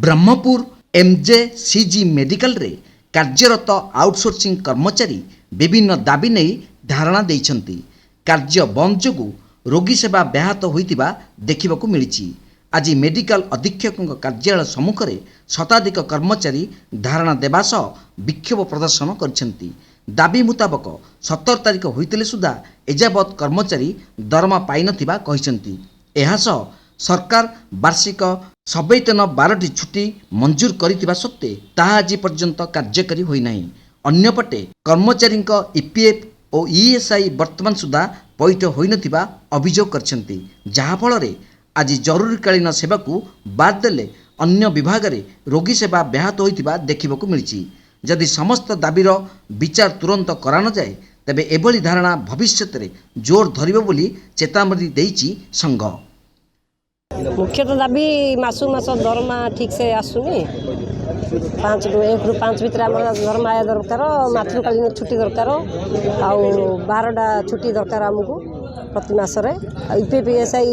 Brahmapur एमजेसीजी medical रे कार्यरत outsourcing कर्मचारी विभिन्न दाबी नहीं धारणा देइछंती। कार्य बंद जोगु रोगी सेवा व्याहत होइतिबा देखिबाकू मिलिछि। आज मेडिकल अधीक्षक कार्यालय सम्मुख में शताधिक कर्मचारी धारणा देवा सह विक्षोभ प्रदर्शन करिसेंती। दाबी मुताबक 17 तारिख होइतिले सुधा एजावत कर्मचारी दरमा पाई नथिबा कहिसेंती। एहा सह सरकार वार्षिक सवैतन 12टी छुट्टी मंजूर करितिबा सत्ते ताहा आज पर्यंत कार्यकारी होई नाही। अन्यपटे कर्मचारी ईपीएफ और ईएसआई वर्तमान सुधा पैठ होई नथिबा अभियोग करछंती। जहा फल आज जरूरीकालीन सेवा को बाद देले अन्य विभाग रे रोगी सेवा व्याहत होइतिबा देखिबाकू मिलिछि। जदि समस्त दाबीर विचार तुरंत करा न जाए तेबे एभली धारणा भविष्यत रे जोर धरिबो बोली चेतावनी देइछि संघ। मुख्यतः दाबी मासु मास दरमा ठीक से आसुनी 1 ରୁ 5 भितर आम दरमा आया दरकार मातृकालीन छुट्टी दरकार आउ 12टा छुट्टी दरकार आमको प्रति मासरे ईपीएफएसआई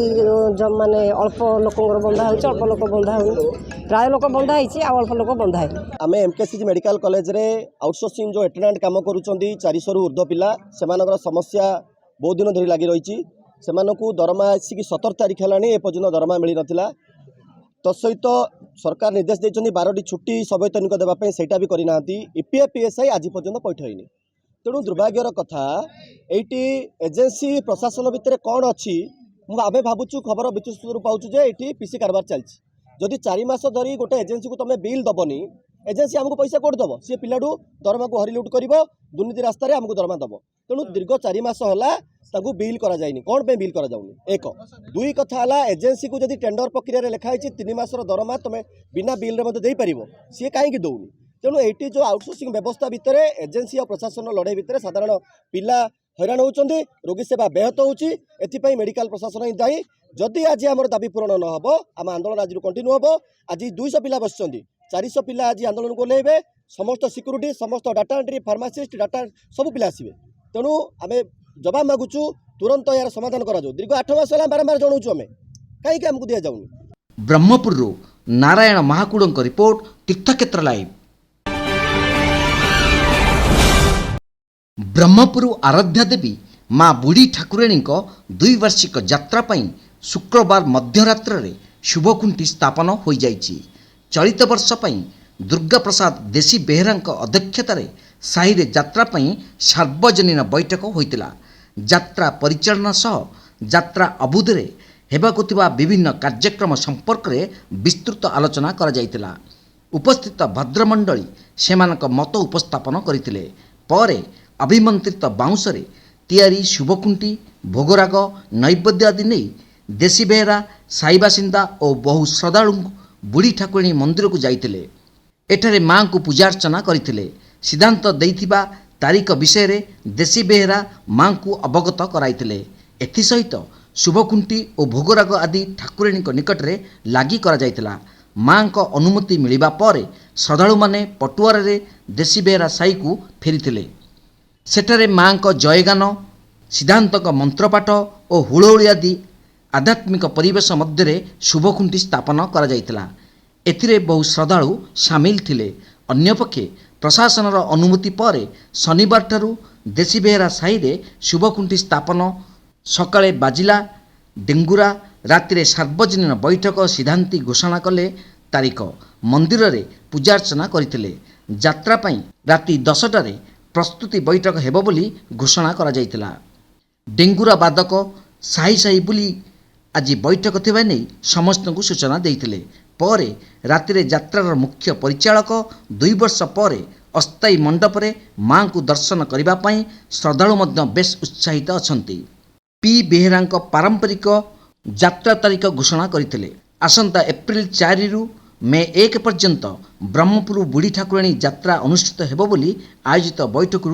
माने अल्प लोक बंधा हो अल्प लोक बंधा हो प्राय लोक बंधा हो अल्प लोक बंधा है। आम एमकेसीजी मेडिकल कॉलेज रे आउटसोर्सिंग जो एटेंडेंट काम करुँच 400 ରୁ ऊर्ध्व पिला से समस्या बहुत दिन धरी लगी रही से दरमा आसिक 17 तारिख है एपर्यंत दरमा मिल नाला। तत्सहित सरकार निर्देश देते 12टी छुट्टी सवैतनिक देवाई सेटा भी करना ईपीएफएसआई आज पर्यंत पैठ होनी। तेणु दुर्भाग्यर कथा ये एजेंसी प्रशासन भितर कौन अच्छी आम भावुँ खबर विश्व पाचु ये पीसी कारबार चलती। जदि 4 मास धरी गोटे एजेंसी को तुम बिल दबनी एजेंसी आमको पैसा कोड दब सी पिलाडू दरमा को हरिलुट कर दुर्नीति रास्तार आमको दरमा दब। तेणु दीर्घ 4 मास है बिल करा जाइनी कौन पे बिल करा जाउनी। एक दुई कथा है एजेंसी को जदि टेंडर प्रक्रिया लिखाई 3 मासर दरमा तुम बिना बिल रे दे पार सी कहीं दौनी। तेणु ये जो आउटसोर्सिंग व्यवस्था भितर एजेंसी और प्रशासन लड़ाई भितर साधारण पिला हैरान होती रोगी सेवा व्याहत होती मेडिकल प्रशासन ही दायी। जदि आज आम दाबी पूरण न हो आम आंदोलन आज कंटिन्यू हम। आज 200 पिला बस 400 पिला आज आंदोलन को ओह्लैबे समस्त सिक्यूरीटी समस्त डाटा एंट्री फार्मासीस्ट डाटा सब पिला आसवे। तेणु आम जवाब मागुचु तुरंत यार समाधान करा जाऊ। दीर्घ 8 मास बारंबार जनाऊँ आम कहीं आमको दि जाऊनी। ब्रह्मपुर नारायण महाकुड़ रिपोर्ट तीर्थक्षेत्र लाइव। ब्रह्मपुर आराध्या देवी माँ बुढ़ी ठाकुराणी 2 वार्षिक यात्रा पई शुक्रवार मध्यरात्र रे शुभकुंठी स्थापन हो जाइछि। चलित वर्ष पई दुर्गा प्रसाद देशी बेहरा अध्यक्षतार साहि रे यात्रा पई सार्वजनीन बैठक होइतिला। यात्रा परिचालना सह यात्रा अवधि हेबाकु थिबा विभिन्न कार्यक्रम संपर्क में विस्तृत आलोचना करा जाइतिला। उपस्थित भद्रमंडली सेमानक मत उपस्थापन करथिले। परे अभिमंत्रित बाउंसरे तैयारी शुभकुंठी भोगराग नैवेद्य आदि नहीं देशी बेहरा साई बासिंदा और बहु श्रद्धालु बुढ़ी ठाकुराणी मंदिर को जाइतिले। एठारे मां को पूजा अर्चना करथिले। सिद्धांत देइथिबा तारीख विषय रे देशी बेहरा मां को अवगत कराइतिले। एथि सहित शुभकुंठी और भोगराग आदि ठाकुराणी निकट रे लागि करा जाइतिला। मां को अनुमति मिलिबा परे श्रद्धालु माने पटुआर रे देशी बेहरा साई को फेरिथिले। सेठारे मां को जयगान सिद्धांत मंत्रपाठ और हुड़हुड़ी आदि आध्यात्मिक परिवेश मध्य शुभकुंठी स्थापन करा जाइतिला। एथिरे बहु श्रद्धालु सामिल थिले। अन्यपक्षे प्रशासनर अनुमति पर शनिवार ठारू देशी बेहरा साहि रे शुभकुंठी स्थापन सकाळे बाजिला। डेंगुरा राति सार्वजनीन बैठक सिद्धांति घोषणा कले तारीख मंदिर रे पूजा अर्चना करथिले। यात्रा पई राति 10टारे प्रस्तुति बैठक हेबो बोली घोषणा करा जाइतिला। डेंगुरा बादक साही साही बुली आज बैठक थिबा नै समस्त को सूचना देइतिले। परे राति यात्रार मुख्य परिचालक 2 वर्ष पर अस्थायी मंडप रे मां को दर्शन करिबा पई श्रद्धालु मध्य बेस उत्साहित अछंती। पी बेहरांक पारंपरिक यात्रा तारीख घोषणा करथिले। आसंता एप्रिल 4 रु मे 1 पर्यंत ब्रह्मपुर बुढ़ी ठाकुराणी यात्रा अनुष्ठित हेबो बोली आयोजित बैठक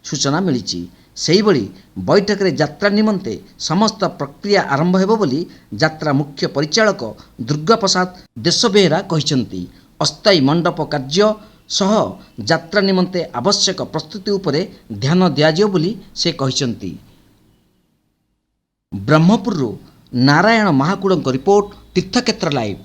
सूचना मिली। सेही भली बैठक रे यात्रा निमंते समस्त प्रक्रिया आरंभ हेबो बोली यात्रा मुख्य परिचालक दुर्गा प्रसाद देश बेहरा कहिसंती। अस्थायी मंडप कार्य सह यात्रा निमंते आवश्यक प्रस्तुति उपरे ध्यान दियाजियो बोली से कहिसंती। ब्रह्मपुर नारायण महाकुड़ रिपोर्ट तीर्थक्षेत्र लाइव।